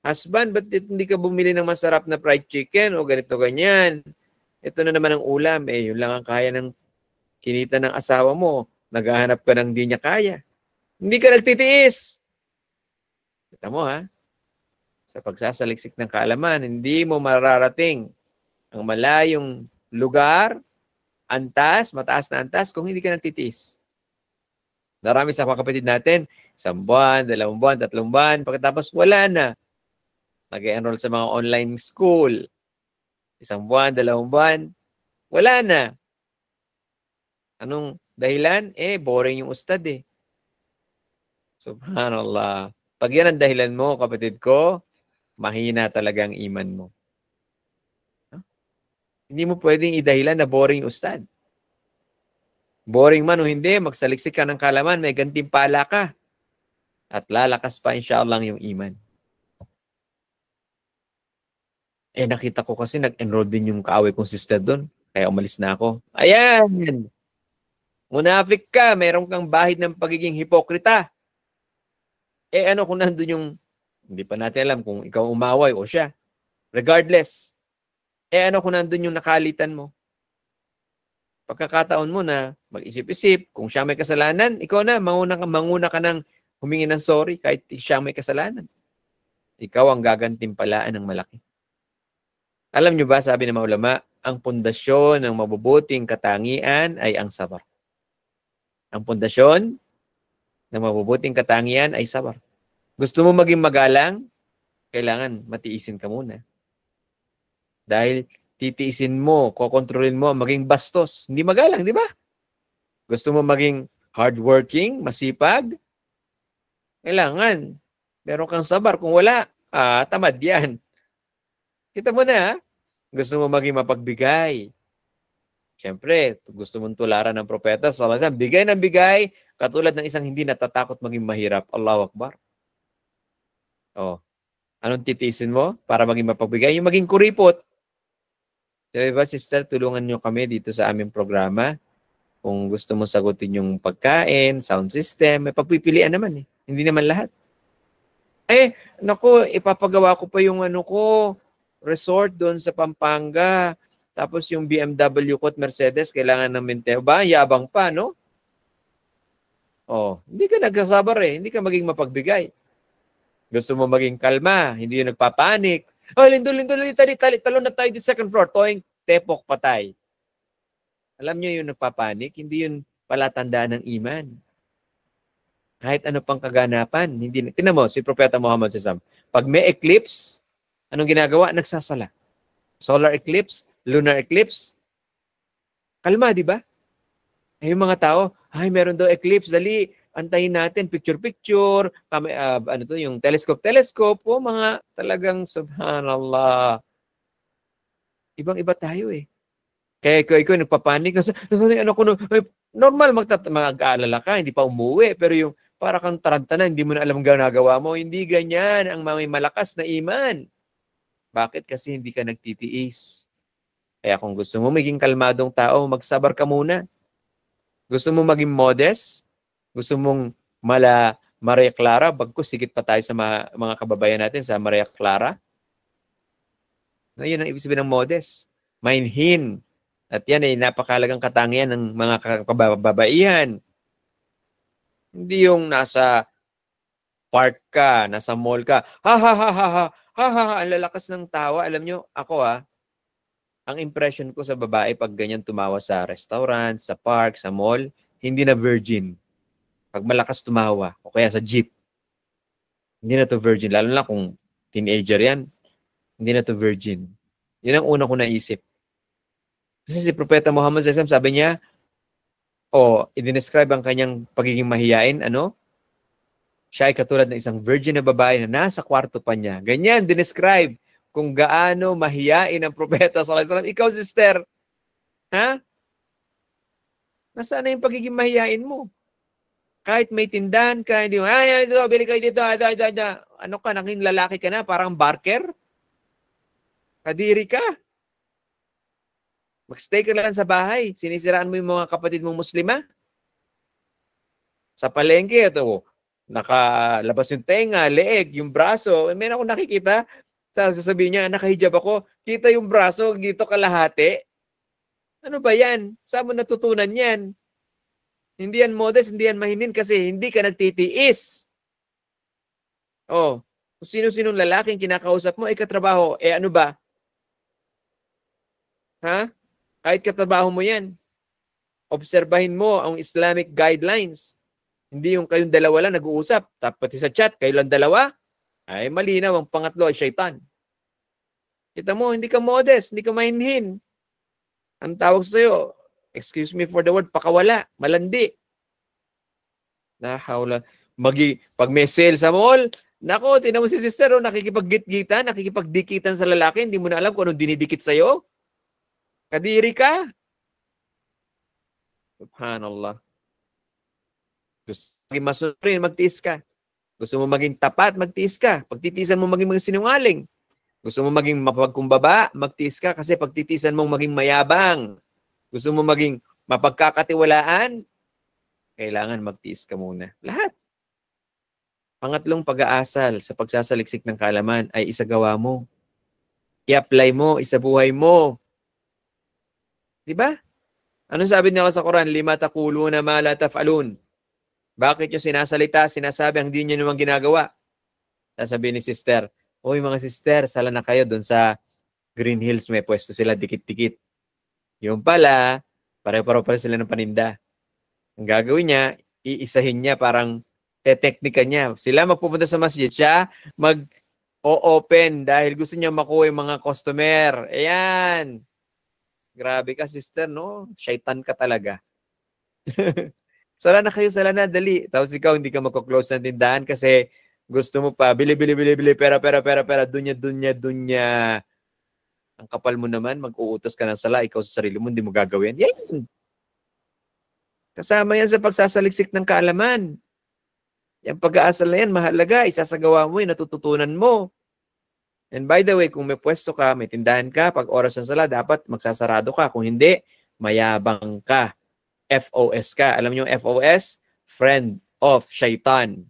Speaker 1: Husband, ba't hindi ka bumili ng masarap na fried chicken o ganito ganyan? Ito na naman ang ulam. Yun lang ang kaya ng kinita ng asawa mo. Naghahanap ka ng di niya kaya. Hindi ka nagtitiis. Kita mo ha? Sa pagsasaliksik ng kaalaman, hindi mo mararating ang malayong lugar, antas, mataas na antas, kung hindi ka nagtitiis. Marami sa mga kapatid natin, 1 buwan, 2 buwan, 3 buwan, pagkatapos wala na. Nag-enroll sa mga online school. 1 buwan, 2 buwan, wala na. Anong dahilan? Boring yung ustad eh. Subhanallah. Pag yan ang dahilan mo, kapatid ko, mahina talaga ang iman mo. Hindi mo pwedeng idahilan na boring ustad. Boring man o hindi, magsaliksik ka ng kalaman, may gantimpala ka. At lalakas pa inshallah yung iman. Nakita ko kasi nag-enroll din yung kaaway kong sister doon. Kaya umalis na ako. Ayan! Munafik ka, meron kang bahid ng pagiging hipokrita. Ano kung nandun yung, hindi pa natin alam kung ikaw umaway o siya. Regardless. Ano kung nandun yung nakalitan mo? Pagkakataon mo na mag-isip-isip, kung siya may kasalanan, ikaw na, manguna ka ng humingi ng sorry kahit siya may kasalanan. Ikaw ang gagantimpalaan ng malaki. Alam nyo ba, sabi ng mga ulama, ang pundasyon ng mabubuting katangian ay ang sabar. Ang pundasyon ng mabubuting katangian ay sabar. Gusto mo maging magalang, kailangan matiisin ka muna. Dahil titiisin mo, kokontrolin mo, maging bastos. Hindi magalang, di ba? Gusto mo maging hardworking, masipag, kailangan meron kang sabar. Kung wala, tamad yan. Kita mo na, gusto mo maging mapagbigay. Siyempre, gusto mong tularan ng propeta, bigay ng bigay, katulad ng isang hindi natatakot maging mahirap. Allahu Akbar. Anong titiisin mo para maging mapagbigay? Yung maging kuripot. Diba, sister, tulungan nyo kami dito sa aming programa. Kung gusto mo sagutin yung pagkain, sound system, may pagpipilian naman eh. Hindi naman lahat. Naku, ipapagawa ko pa yung resort doon sa Pampanga. Tapos yung BMW ko at Mercedes, kailangan ng Minteo. Yabang pa, no? Hindi ka nagsasabar eh. Hindi ka maging mapagbigay. Gusto mo maging kalma, hindi yung nagpapanik. Lindol, talon na tayo dito second floor. Toing, tepok, patay. Alam nyo yung nagpapanik, hindi yun palatandaan ng iman. Kahit ano pang kaganapan, hindi. Tingnan mo, si Propeta Muhammad SAW. Pag may eclipse, anong ginagawa? Nagsasala. Solar eclipse, lunar eclipse. Kalma, di ba? Yung mga tao, meron daw eclipse, dali, antayin natin, picture-picture, yung telescope, mga talagang, subhanallah. Ibang-iba tayo eh. Kaya ikaw nagpapanik, normal mag-aalala ka, hindi pa umuwi, pero yung para kang taranta na, hindi mo na alam ang ginagawa mo, hindi ganyan ang may malakas na iman. Bakit? Kasi hindi ka nagtitiis. Kaya kung gusto mo maging kalmadong tao, magsabar ka muna. Gusto mo maging modest? Gusto mong Maria Clara? Bagkus, sigit pa tayo sa mga kababayan natin sa Maria Clara. Yun ang ibig sabihin ng modest. Mainhin. At yan ay napakalagang katangian ng mga kababaihan. Hindi yung nasa park ka, nasa mall ka, ang lalakas ng tawa. Alam nyo, ako ang impression ko sa babae pag ganyan tumawa sa restaurant, sa park, sa mall, hindi na virgin. Pag malakas tumawa, o kaya sa jeep, hindi na to virgin. Lalo na kung teenager yan, hindi na to virgin. Yun ang una ko naisip. Kasi si Propeta Muhammad SAW, sabi niya, i-describe ang kanyang pagiging mahiyain, siya ay katulad ng isang virgin na babae na nasa kwarto pa niya. Ganyan, dinescribe kung gaano mahiyain ang Propeta SAW. Ikaw, sister, nasaan na yung pagiging mahiyain mo? Kahit may tindahan ka, hindi mo, bili kayo dito, ano ka, naging lalaki ka na, parang barker? Kadiri ka? Mag-stay ka lang sa bahay. Sinisiraan mo yung mga kapatid mong muslima? Sa palengke, nakalabas yung tenga, leeg, yung braso. May ako nakikita, sasabihin niya, nakahijab ako, kita yung braso, dito kalahati. Ano ba yan? Saan mo natutunan yan? Hindi yan modest, hindi yan mahinin kasi hindi ka nagtitiis. Kung sino-sinong lalaking kinakausap mo, katrabaho, ano ba? Kahit katrabaho mo yan, obserbahin mo ang Islamic guidelines. Hindi yung kayong dalawa lang nag-uusap. Pati sa chat, kayo lang dalawa, ay malinaw. Ang pangatlo ay syaitan. Kita mo, hindi ka modest, hindi ka mainhin. Ang tawag sa'yo, excuse me for the word, pakawala, malandi. Pag may sale sa mall, nako, tinan mo si sister, nakikipag-git-gitan, nakikipag-dikitan sa lalaki, hindi mo na alam kung anong dinidikit sa'yo. Kadiri ka. Subhanallah. Gusto mo maging masunurin, magtiis ka. Gusto mo maging tapat, magtiis ka. Pagtitiisan mo maging sinungaling. Gusto mo maging mapagkumbaba, magtiis ka kasi pagtitiisan mong maging mayabang. Gusto mo maging mapagkakatiwalaan, kailangan magtiis ka muna. Lahat. Pangatlong pag-aasal sa pagsasaliksik ng kaalaman ay isagawa mo. I-apply mo, isabuhay mo. Diba? Anong sabi niya sa Quran? Lima taquluna ma la taf'alun. Bakit yung sinasalita, sinasabi, ang hindi nyo naman ginagawa? Sasabihin ni sister, oy mga sister, sala na kayo doon sa Green Hills, may pwesto sila dikit-dikit. Yung pala, pare-paro pala sila ng paninda. Ang gagawin niya, iisahin niya, parang te-teknika niya. Sila magpupunta sa masjid, siya mag-o-open dahil gusto niya makuha yung mga customer. Ayan. Grabe ka, sister, no? Shaitan ka talaga. Sala na kayo, sala na, dali. Tapos ikaw, hindi ka magko-close ng tindahan kasi gusto mo pa, bili, pera. Dunya. Ang kapal mo naman, mag-uutos ka ng sala, ikaw sa sarili mo, hindi mo gagawin. Yan. Kasama yan sa pagsasaliksik ng kaalaman. Yung pag-aasal na yan, mahalaga. Isasagawa mo, natututunan mo. And by the way, kung may pwesto ka, may tindahan ka, pag oras ng sala, dapat magsasarado ka. Kung hindi, mayabang ka. FOS ka. Alam niyo yung FOS? Friend of Shaitan.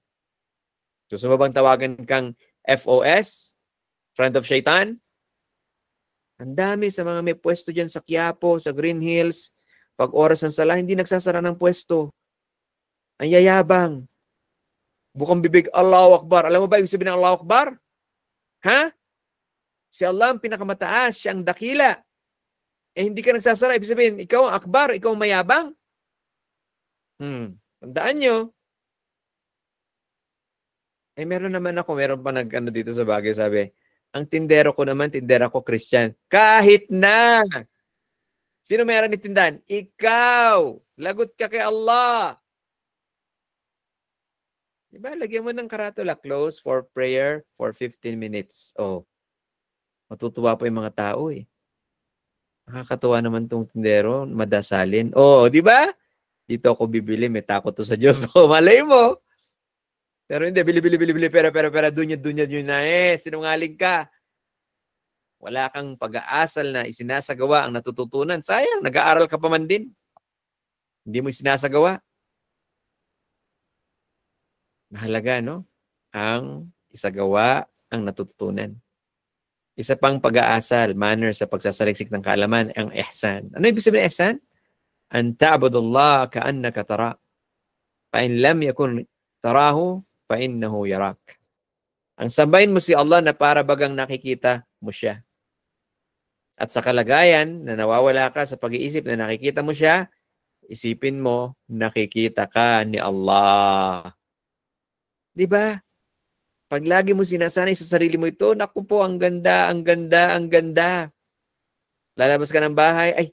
Speaker 1: Gusto mo bang tawagan kang FOS? Friend of Shaitan? Ang dami sa mga may pwesto dyan sa Quiapo, sa Green Hills. Pag oras ng sala, hindi nagsasara ng pwesto. Ang yayabang. Bukang bibig, Allahu Akbar. Alam mo ba yung sabihin ng Allahu Akbar? Ha? Si Allah ang pinakamataas, siya ang dakila. Eh hindi ka nagsasara, ibig sabihin, ikaw ang akbar, ikaw ang mayabang. Tandaan nyo. Eh meron pa nag-ano dito sa Baguio, sabi, ang tindero ko naman, tindera ko Christian. Kahit na! Sino meron ni tindahan? Ikaw! Lagot ka kay Allah! Diba? Lagyan mo ng karatula, close for prayer for 15 minutes. Oh. Matutuwa pa yung mga tao eh. Nakakatuwa naman tong tindero, madasalin. Oh, di ba? Dito ako bibili, may takot to sa Diyos. So, malay mo. Pero hindi, bili, pera, dunya yun na sinungaling ka. Wala kang pag-aasal na isinasagawa ang natututunan. Sayang, nag-aaral ka pa man din. Hindi mo isinasagawa. Mahalaga, no? Ang isagawa ang natututunan. Isa pang pag-aasal, manner sa pagsasaliksik ng kaalaman, ang ihsan. Ano ibig sabihin ng ihsan? An ta'budullah ka'annaka tara. Fa in lam yakun tarahu, fa innahu yarak. Ang sabayin mo si Allah na para bagang nakikita mo siya. At sa kalagayan na nawawala ka sa pag-iisip na nakikita mo siya, isipin mo, nakikita ka ni Allah. Di ba? Pag lagi mo sinasanay sa sarili mo ito, naku po, ang ganda. Lalabas ka ng bahay, ay,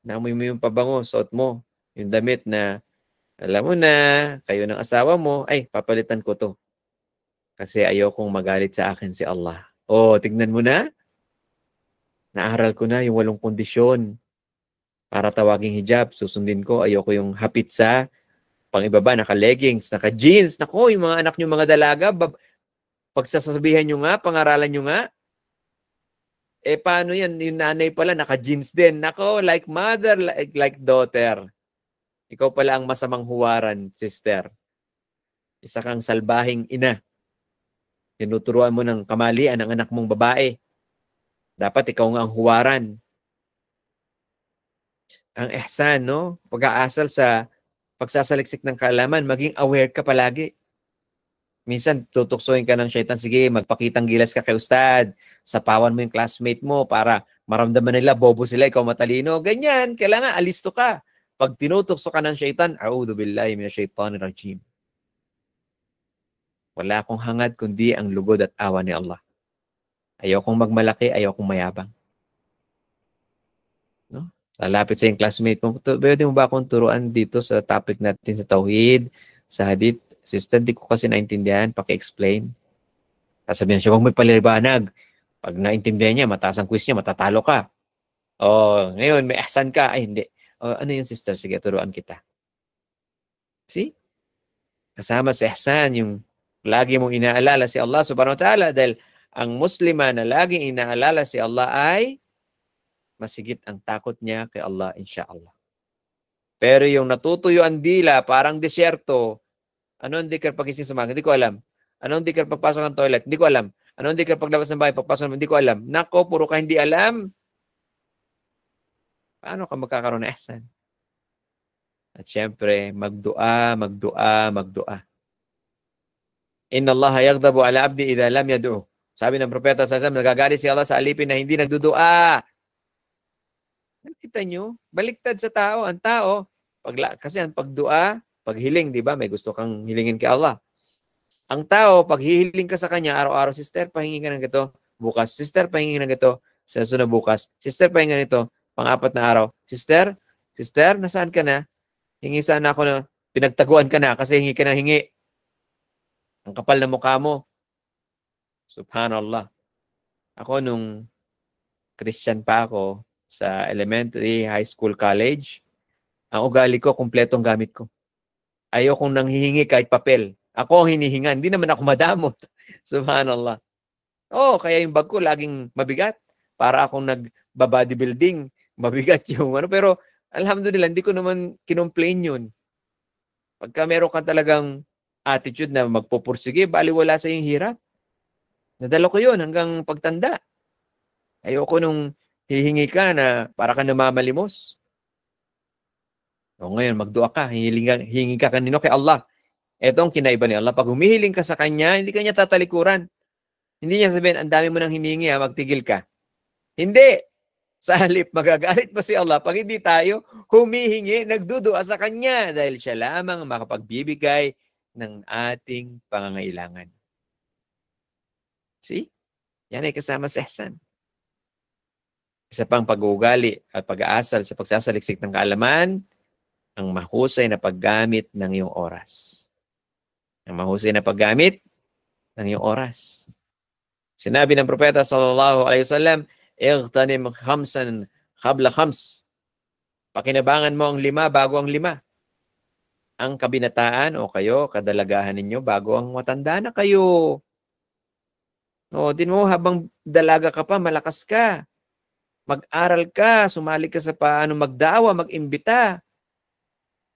Speaker 1: naamoy mo yung pabango, suot mo. Yung damit na, alam mo na, kayo ng asawa mo, ay, papalitan ko to. Kasi ayokong magalit sa akin si Allah. Oh, tignan mo na. Naaral ko na yung 8 kondisyon para tawaging hijab. Susundin ko, ayoko yung hapit sa pang-ibaba, naka-leggings, naka-jeans. Naku, yung mga anak nyo, mga dalaga, pagsasabihan nyo nga, pangaralan nyo nga, eh paano yan? Yung nanay pala, naka-jeans din. Nako, like mother, like daughter. Ikaw pala ang masamang huwaran, sister. Isa kang salbahing ina. Tinuturuan mo ng kamalian ang anak mong babae. Dapat ikaw nga ang huwaran. Ang ihsan, no? Pag-aasal sa pagsasaliksik ng kaalaman, maging aware ka palagi. Minsan, tutuksoin ka ng syaitan, sige, magpakitang gilas ka kay ustad, sapawan mo yung classmate mo para maramdaman nila, bobo sila, ikaw matalino. Ganyan, kailangan alisto ka. Pag tinutukso ka ng syaitan, a'udhu billahi minash shaitanir rajim. Wala akong hangad kundi ang lugod at awa ni Allah. Ayokong magmalaki, ayokong mayabang. No? Lalapit sa yung classmate mo, pwede mo ba akong turuan dito sa topic natin sa Tauhid, sa Hadith? Sister, di ko kasi naintindihan, paki-explain. Sasabihin siya, huwag may palibanag. Pag naintindihan niya, mataas ang quiz niya, matatalo ka. Oh, ngayon may ihsan ka. Ay, hindi. Oh, ano yung sister? Sige, turuan kita. See? Kasama sa ihsan yung lagi mong inaalala si Allah subhanahu wa ta'ala dahil ang Muslima na laging inaalala si Allah ay masigit ang takot niya kay Allah, insyaAllah. Pero yung natutuyo ang dila, parang disyerto, ano hindi ka pagising sa umaga? Hindi ko alam. Ano hindi ka pagpasok ng toilet? Hindi ko alam. Ano hindi ka paglabas ng bahay? Pagpasok ng hindi ko alam. Nako, puro ka hindi alam. Paano ka magkakaroon ng ihsan? At syempre, magdua, magdua, magdua. Inna Allah yaghdabu ala abdi idha lam yad'u. Sabi ng propeta sa nagagalit si Allah sa alipin na hindi nagdudua. Nakita nyo? Baliktad sa tao. Ang tao, kasi ang pagdua, paghiling, di ba? May gusto kang hilingin kay Allah. Ang tao, pag hihiling ka sa kanya, araw-araw, sister, pahingi ka ng ito. Bukas, sister, pahingi ng ito. Sa sunod bukas, sister, pahingi ng ito. Pang-apat na araw, sister, nasaan ka na? Hingi sana ako na, pinagtaguan ka na kasi hingi ka na hingi. Ang kapal na mukha mo. Subhanallah. Ako nung Christian pa ako, sa elementary, high school, college, ang ugali ko, kumpletong gamit ko. Ayokong nanghihingi kahit papel. Ako ang hinihingan. Hindi naman ako madamot. Subhanallah. Oh, kaya yung bag ko laging mabigat. Para akong nag-bodybuilding. Mabigat yung ano. Pero, alhamdulillah, hindi ko naman kinomplain yun. Pagka meron ka talagang attitude na magpupursige, baliwala sa yung hirap. Nadala ko yun hanggang pagtanda. Ayoko nung hihingi ka na para ka namamalimos. O ngayon, magdua ka. Hingi ka kanino kay Allah. Ito ang kinaiba ni Allah. Pag humihiling ka sa Kanya, hindi Kanya tatalikuran. Hindi niya sabihin, ang dami mo nang hiningi, magtigil ka. Hindi. Sa halip, magagalit pa si Allah pag hindi tayo humihingi, nagdudua sa Kanya dahil siya lamang makapagbibigay ng ating pangangailangan. See? Yan ay kasama sa ihsan. Isa pang pag-uugali at pag-aasal sa pagsasaliksik ng kaalaman, ang mahusay na paggamit ng iyong oras. Ang mahusay na paggamit ng iyong oras. Sinabi ng propeta sallallahu alaihi wasallam, "Ightanim khamsan qabla khams." Pakinabangan mo ang 5 bago ang 5. Ang kabinataan o kayo, kadalagahan ninyo bago ang matanda na kayo. O, din mo habang dalaga ka pa, malakas ka. Mag-aral ka, sumali ka sa paano magdawa, mag-imbita.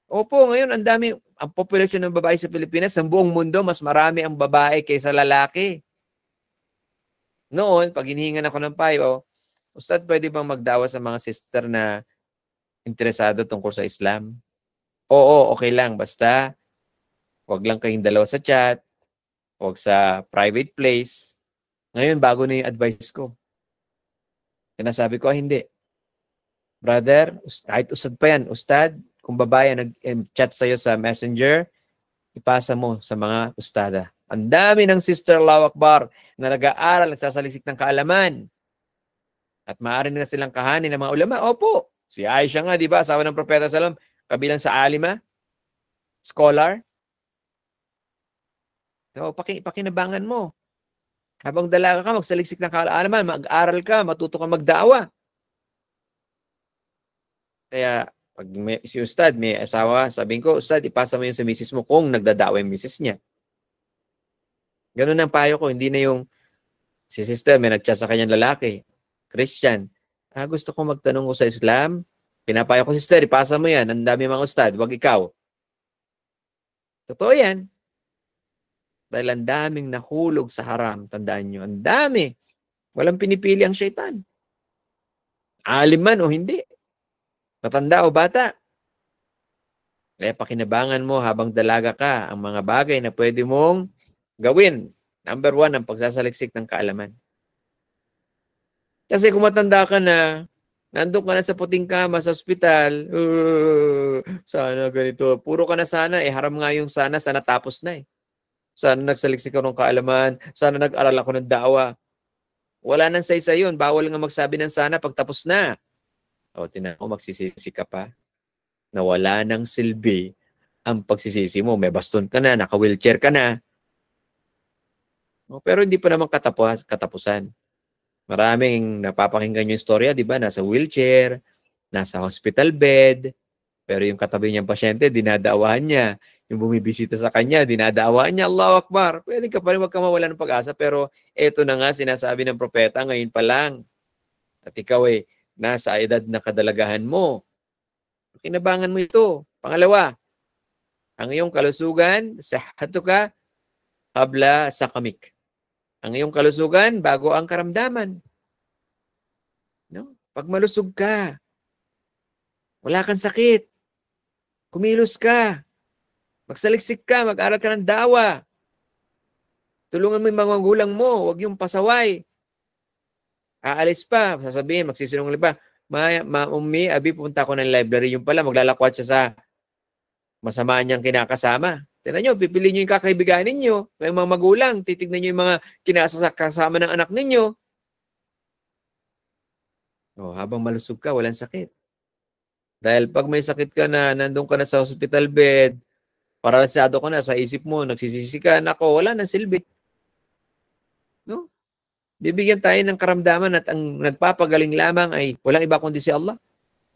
Speaker 1: Opo, ngayon ang dami, ang populasyon ng babae sa Pilipinas, sa buong mundo, mas marami ang babae kaysa lalaki. Noon, pag hinihingan ako ng payo, Ustad, pwede bang magdawa sa mga sister na interesado tungkol sa Islam? Oo, okay lang. Basta, wag lang kayong dalawa sa chat, wag sa private place. Ngayon, bago na yung advice ko. Sinasabi ko, hindi. Brother, kahit Ustad pa yan, Ustad, kung babae nag-chat sa'yo sa messenger, ipasa mo sa mga ustada. Ang dami ng sister Allahu Akbar na nag-aaral at sasaliksik ng kaalaman. At maaari na silang kahanin ng mga ulama. Opo. Si Aisha nga, di ba? Asawa ng Propeta Salam, kabilang sa alima, scholar. So, pakinabangan mo. Habang dalaga ka, magsaliksik ng kaalaman, mag-aral ka, matuto ka magdawa. Kaya, pag si Ustad, may asawa, sabihin ko, Ustad, ipasa mo yun sa misis mo kung nagdadawa yung misis niya. Ganun ang payo ko. Hindi na yung si sister, may nag-chat sa kanyang lalaki. Christian. Gusto ko magtanong ko sa Islam. Pinapayo ko, sister, ipasa mo yan. Ang dami mga Ustad, wag ikaw. Totoo yan. Dahil ang daming nahulog sa haram. Tandaan nyo, ang dami. Walang pinipili ang syaitan. Alim man o hindi. Matanda o bata. Kaya pakinabangan mo habang dalaga ka ang mga bagay na pwede mong gawin. Number 1, ang pagsasaliksik ng kaalaman. Kasi kung matanda ka na, nandun ka na sa puting kama sa ospital, sana ganito. Puro ka na sana, haram nga yung sana tapos na . Sana nagsaliksik ako ng kaalaman, sana nag-aral ako ng dawa. Wala nang say-say yun. Bawal nga magsabi ng sana pag tapos na. O, tinan mo, magsisisi ka pa. Na wala nang silbi ang pagsisisi mo. May baston ka na, naka-wheelchair ka na. O, pero hindi pa naman katapusan. Maraming napapakinggan yung istorya, di ba? Nasa wheelchair, nasa hospital bed, pero yung katabi niyang pasyente, dinadaawahan niya. Yung bumibisita sa kanya, dinadaawahan niya, Allahu Akbar. Pwede ka pa rin, wag ka mawala ng pag-asa. Pero eto na nga, sinasabi ng propeta, ngayon pa lang. At ikaw ay nasa edad na kadalagahan mo. Kinabangan mo ito. Pangalawa, ang iyong kalusugan, sahatuka, qabla sakamik. Ang iyong kalusugan, bago ang karamdaman. No? Pag malusog ka, wala kang sakit, kumilos ka, magsaliksik ka, mag-aral ka ng dawa, tulungan mo yung mga magulang mo, huwag yung pasaway. Aalis pa, sasabihin, magsisinungaling pa, Ummi, Abi, pupunta ako ng library. Yung pala, maglalakwat siya sa masama niyang kinakasama. Tignan nyo, pipili nyo yung kakaibigan ninyo. Kayong mga magulang, titignan nyo yung mga kinakasama ng anak ninyo. Habang malusog ka, walang sakit. Dahil pag may sakit ka na, nandun ka na sa hospital bed, paralisado ka na sa isip mo, nagsisisi ka, nako, wala nang silbi. No? Bibigyan tayo ng karamdaman at ang nagpapagaling lamang ay walang iba kundi si Allah.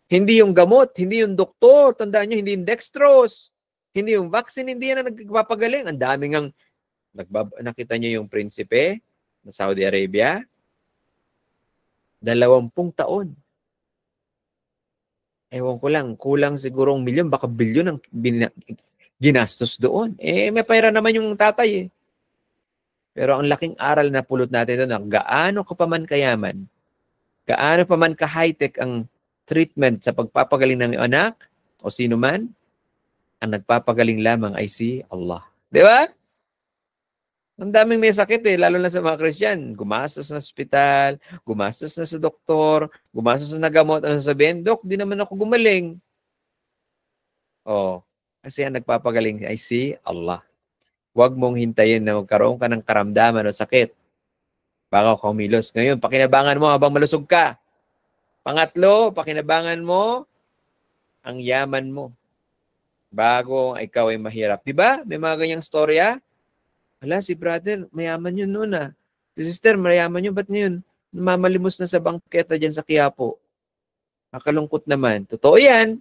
Speaker 1: Hindi yung gamot, hindi yung doktor, tandaan nyo, hindi yung dextrose, hindi yung vaccine, hindi yan ang nagpapagaling. Ang daming ang, nakita nyo yung prinsipe na Saudi Arabia, 20 taon. Ewan ko lang, kulang siguro 1 milyon, baka bilyon ang ginastos doon. May pera naman yung tatay eh. Pero ang laking aral na pulot natin doon, gaano ka pa man kayaman, gaano pa man ka-high-tech ang treatment sa pagpapagaling ng anak o sino man, ang nagpapagaling lamang ay si Allah. Di ba? Ang daming may sakit eh, lalo na sa mga Christian. Gumastos na ospital, gumastos na sa doktor, gumastos na gamot. Ano sabihin? Dok, di naman ako gumaling. Kasi ang nagpapagaling ay si Allah. Huwag mong hintayin na magkaroon ka ng karamdaman o sakit bago ka kumilos. Ngayon, pakinabangan mo habang malusog ka. Pangatlo, pakinabangan mo ang yaman mo bago ikaw ay mahirap. Diba? May mga ganyang storya. Hala, si brother, mayaman yun noon ah. Si sister, mayaman yun. Ba't ngayon? Mamalimos na sa bangketa dyan sa Quiapo. Nakalungkot naman. Totoo yan.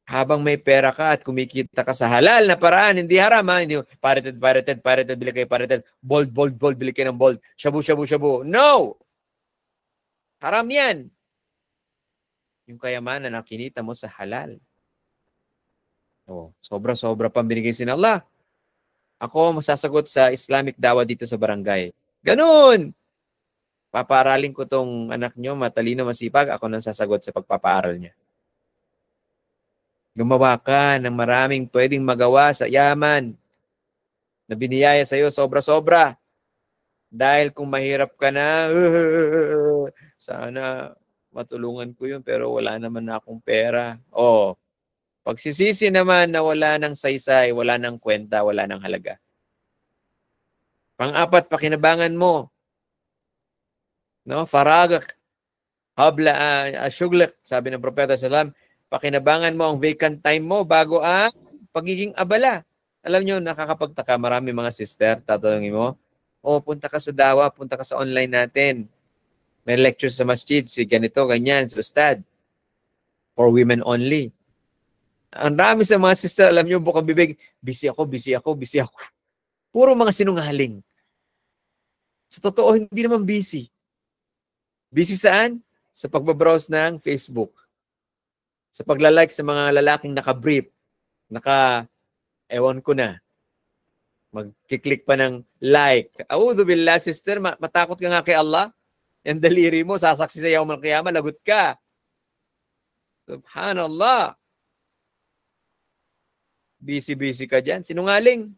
Speaker 1: Habang may pera ka at kumikita ka sa halal na paraan, hindi haram ha. Hindi, pirated, bili kayo pirated. Bold, bili kayo ng bold. Shabu. No! Haram yan. Yung kayamanan na kinita mo sa halal. Sobra-sobra pang binigay sin Allah. Ako masasagot sa Islamic dawa dito sa barangay. Ganun! Papaaralin ko tong anak nyo, matalino, masipag. Ako nang sasagot sa pagpapaaral niya. Gumawa ka ng maraming pwedeng magawa sa yaman na biniyaya sa iyo sobra-sobra. Dahil kung mahirap ka na, sana matulungan ko yun pero wala naman na akong pera. Pagsisisi naman na wala ng saysay, wala ng kwenta, wala ng halaga. Pang-apat, pakinabangan mo. No? Faragak, habla, shuglak, sabi ng Propeta Sallam, pakinabangan mo ang vacant time mo bago ang pagiging abala. Alam nyo, nakakapagtaka, marami mga sister, tatanungin mo, punta ka sa dawa, punta ka sa online natin. May lecture sa masjid, si ganito, ganyan, si ustad. For women only. Ang dami sa mga sister, alam nyo, bukang bibig, busy ako. Puro mga sinungaling. Sa totoo, hindi naman busy. Busy saan? Sa pagbabrowse ng Facebook. Sa paglalike sa mga lalaking naka-brief. Ewan ko na. Mag-click pa ng like. A'udhu billah, sister, matakot ka nga kay Allah. Yung daliri mo, sasaksi sa yawmal qiyamah, lagot ka. Subhanallah. Busy ka dyan. Sinungaling.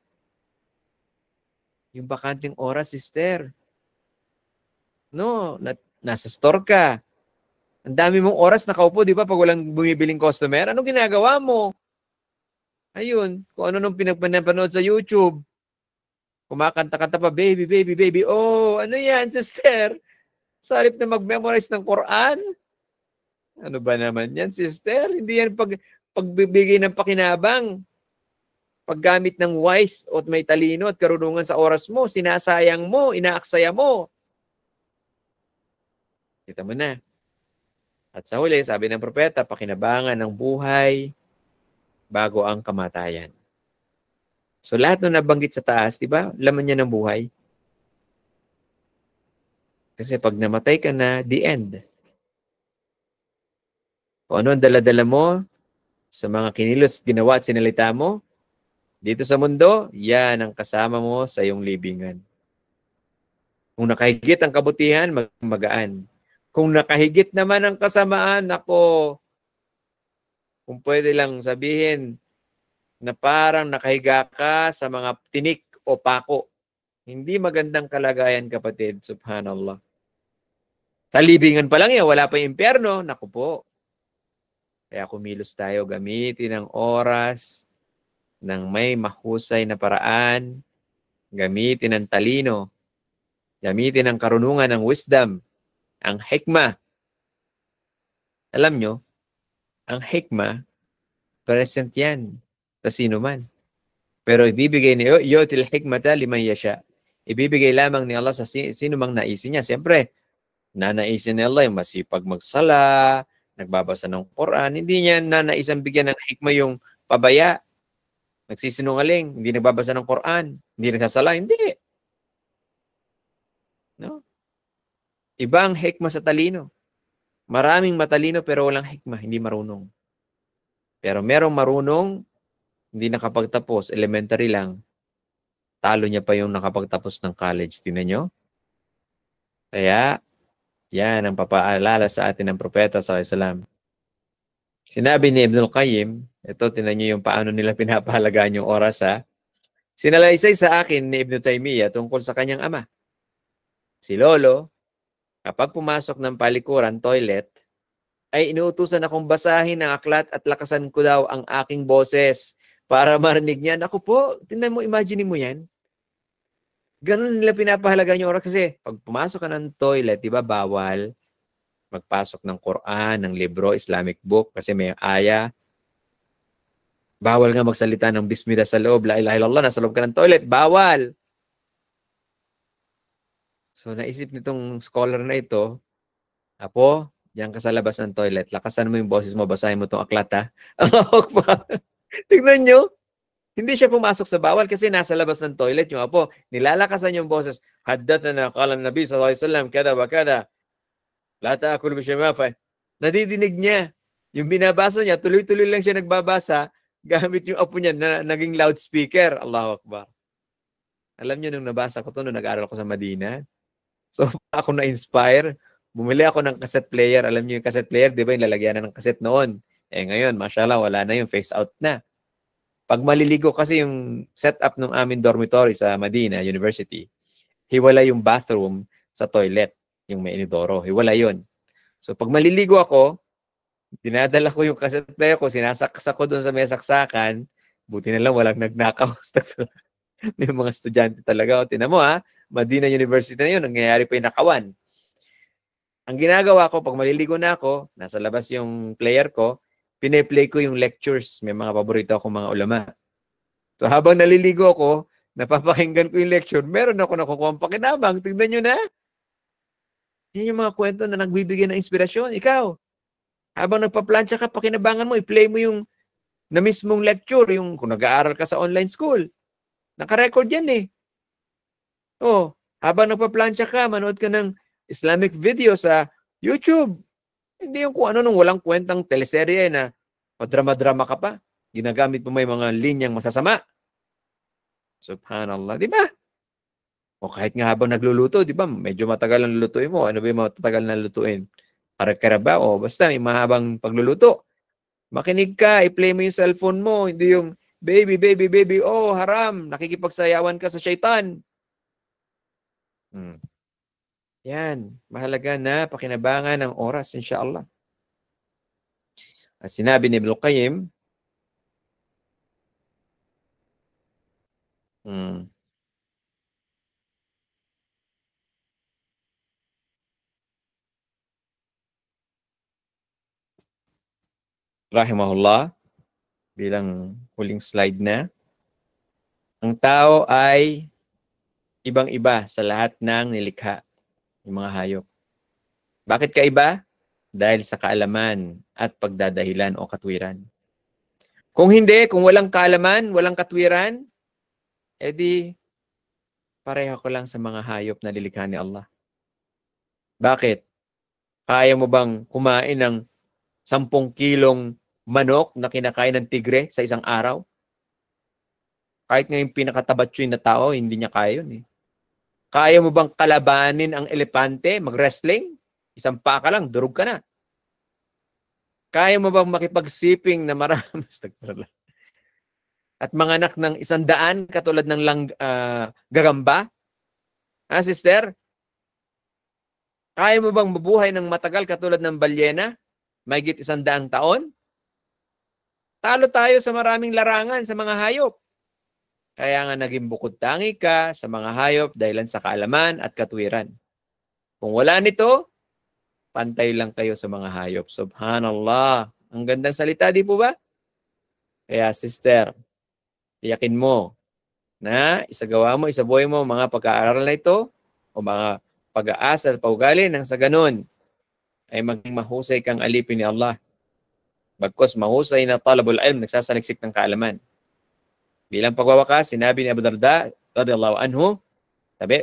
Speaker 1: Yung bakanting oras, sister. No, nasa store ka. Ang dami mong oras nakaupo, di ba? Pag walang bumibiling customer, anong ginagawa mo? Ayun, kung ano nung pinapanood sa YouTube. Kumakanta-kanta pa, baby. Ano yan, sister? Sarip na mag-memorize ng Quran? Ano ba naman yan, sister? Hindi yan pagbibigay ng pakinabang. paggamit ng wise o may talino at karunungan sa oras mo, sinasayang mo, inaaksaya mo. Kita mo na. At sa huli, sabi ng propeta, pakinabangan ng buhay bago ang kamatayan. So lahat ng nabanggit sa taas, di ba? Laman niya ng buhay. Kasi pag namatay ka na, the end. Kung ano ang dala-dala mo sa mga kinilos, ginawa at sinalita mo, dito sa mundo, yan ang kasama mo sa iyong libingan. Kung nakahigit ang kabutihan, magaan. Kung nakahigit naman ang kasamaan, ako, kung pwede lang sabihin na parang nakahiga ka sa mga tinik o pako. Hindi magandang kalagayan, kapatid. Subhanallah. Sa libingan pa lang yan, wala pa yung impyerno. Naku po. Kaya kumilos tayo, gamitin ang oras ng may mahusay na paraan, gamitin ang talino, gamitin ang karunungan ng wisdom, ang hikmah. Alam nyo, ang hikmah, present yan sa sino man. Pero ibibigay ni yu'til hikmata liman yasha. Ibibigay lamang ni Allah sa sino mang naisin niya. Siyempre, nanaisin ni Allah yung masipag magsala, nagbabasa ng Quran. Hindi niya nanaisan bigyan ng hikmah yung pabaya, nagsisinungaling, hindi nagbabasa ng Quran, hindi nagsasala. Hindi. No? Iba ang hikmah sa talino. Maraming matalino pero walang hikmah, hindi marunong. Pero merong marunong, hindi nakapagtapos, elementary lang, talo niya pa yung nakapagtapos ng college. Tingnan nyo? Kaya, yan ang papaalala sa atin ng propeta sallallahu alaihi wasallam. Sinabi ni Ibnul Qayyim, ito, tingnan nyo yung paano nila pinapahalagaan yung oras, ha? Sinalaysay sa akin ni Ibn Taymiyyah tungkol sa kanyang ama. Si Lolo, kapag pumasok ng palikuran, toilet, ay inuutusan akong basahin ang aklat at lakasan ko daw ang aking boses para marinig niya. Naku po, tingnan mo, imagine mo yan. Ganun nila pinapahalagaan yung oras kasi pag pumasok ka ng toilet, di ba, bawal magpasok ng Quran, ng libro, Islamic book, kasi may aya. Bawal nga magsalita ng bismillah sa loob, la ilaha illallah, nasa loob ka ng toilet, bawal. So naisip nitong scholar na ito, Apo, diyan ka sa labas ng toilet, lakasan mo yung boses mo, basahin mo itong aklat, ha? Tignan nyo, hindi siya pumasok sa bawal kasi nasa labas ng toilet yung apo. Nilalakasan yung boses, haddathana qala an-nabi sallallahu alaihi wasallam kada wa kada. La ta'kul bi shamafa. Nadidinig niya. Yung binabasa niya, tuloy-tuloy lang siya nagbabasa gamit yung apo niya na naging loudspeaker. Allahu Akbar. Alam niyo nung nabasa ko to nung nag-aaral ko sa Madina. So ako na-inspire. Bumili ako ng cassette player. Alam niyo yung cassette player, di ba yung lalagyan ng cassette noon? Ngayon, mashallah, wala na yung face out na. Pag maliligo kasi yung setup ng aming dormitory sa Medina University, hiwala yung bathroom sa toilet, yung may inodoro. Hiwala yun. So pag maliligo ako, dinadala ko yung cassette player ko, sinasaksak ko doon sa may saksakan, buti na lang walang nagnakaw. May mga estudyante talaga. O, tinan mo ha, Medina University na yun, nangyayari pa yung nakawan. Ang ginagawa ko, pag maliligo na ako, nasa labas yung player ko, pine-play ko yung lectures. May mga paborito akong mga ulama. So habang naliligo ako, napapakinggan ko yung lecture, meron ako nakukuha ang pakinabang. Tignan nyo na. Yan yung mga kwento na nagbibigay ng inspirasyon. Ikaw, habang nagpa-plancha ka, pakinabangan mo, i-play mo yung na mismong lecture, yung kung nag-aaral ka sa online school. Naka-record yan eh. Oh, habang nagpa-plancha ka, manood ka ng Islamic video sa YouTube. Hindi yung kung ano nung walang kwentang teleserye na madrama-drama ka pa. Ginagamit mo may mga linyang masasama. Subhanallah, di ba? O kahit nga habang nagluluto, di ba? Medyo matagal ang lulutuin mo. Ano ba yung matagal na lutuin? Para ba? O basta may mahabang pagluluto. Makinig ka, i-play mo yung cellphone mo. Hindi yung baby, baby, baby. Oh, haram. Nakikipagsayawan ka sa syaitan. Yan. Mahalaga na pakinabangan ng oras, insyaAllah. Sinabi ni Ibn Qayyim, rahimahullah, bilang huling slide na, Ang tao ay ibang-iba sa lahat ng nilikha, yung mga hayop. Bakit kaiba? Dahil sa kaalaman at pagdadahilan o katwiran. Kung hindi, kung walang kaalaman, walang katwiran, edi pareho ko lang sa mga hayop na nilikha ni Allah. Bakit? Kaya mo bang kumain ng 10 kilong manok na kinakain ng tigre sa isang araw? Kahit nga yung pinakatabatsoy na tao, hindi niya kaya yun eh. Kaya mo bang kalabanin ang elepante, mag-wrestling? Isang paka lang, durog ka na. Kaya mo bang makipagsiping na marami at manganak ng 100 katulad ng gagamba? Ha, sister? Kaya mo bang mabuhay ng matagal katulad ng balyena? Mahigit 100 taon? Talo tayo sa maraming larangan sa mga hayop. Kaya nga naging bukod tangi ka sa mga hayop dahil sa kaalaman at katwiran. Kung wala nito, pantay lang kayo sa mga hayop. Subhanallah. Ang gandang salita, di po ba? Kaya sister, tiyakin mo na isagawa mo, isabuhay mo mga pag-aaral na ito o mga pag-aasa at paugali nang sa ganun ay maging mahusay kang alipin ni Allah. Bagkos mahusay na talabul ilm, nagsasaliksik ng kaalaman. Bilang pagwawakas, sinabi ni Abu Darda, radiyallahu anhu,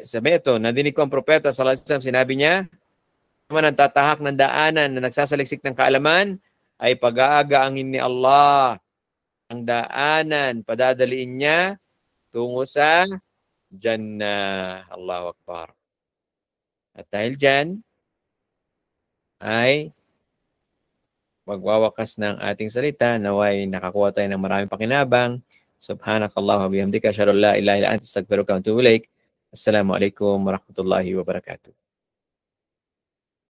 Speaker 1: sabi ito, nadinig ko ang propeta sallallahu alaihi wasallam, sinabi niya, naman ang tatahak ng daanan na nagsasaliksik ng kaalaman ay pag-aagaangin ni Allah. Ang daanan, padadaliin niya tungo sa Jannah. Allahu Akbar. At dahil dyan, ay magwawakas ng ating salita, naway nakakuha tayo ng maraming pakinabang. Subhanakallah wa bihamdika, asyhadu an la ilaha illa anta, astaghfiruka wa atubu ilaik. Assalamualaikum warahmatullahi wabarakatuh.